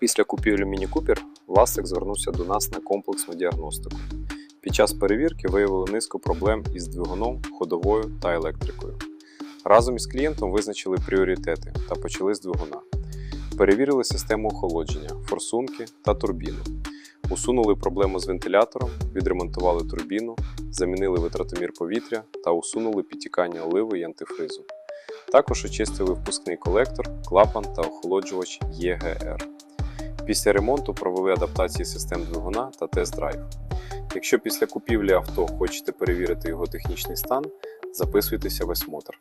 Після купівлі Міні Купер власник звернувся до нас на комплексну діагностику. Під час перевірки виявили низку проблем із двигуном, ходовою та електрикою. Разом із клієнтом визначили пріоритети та почали з двигуна. Перевірили систему охолодження, форсунки та турбіну. Усунули проблему з вентилятором, відремонтували турбіну, замінили витратомір повітря та усунули підтікання оливи і антифризу. Також очистили впускний колектор, клапан та охолоджувач ЄГР. Після ремонту провели адаптації систем двигуна та тест-драйв. Якщо після купівлі авто хочете перевірити його технічний стан, записуйтеся в С-Мотор.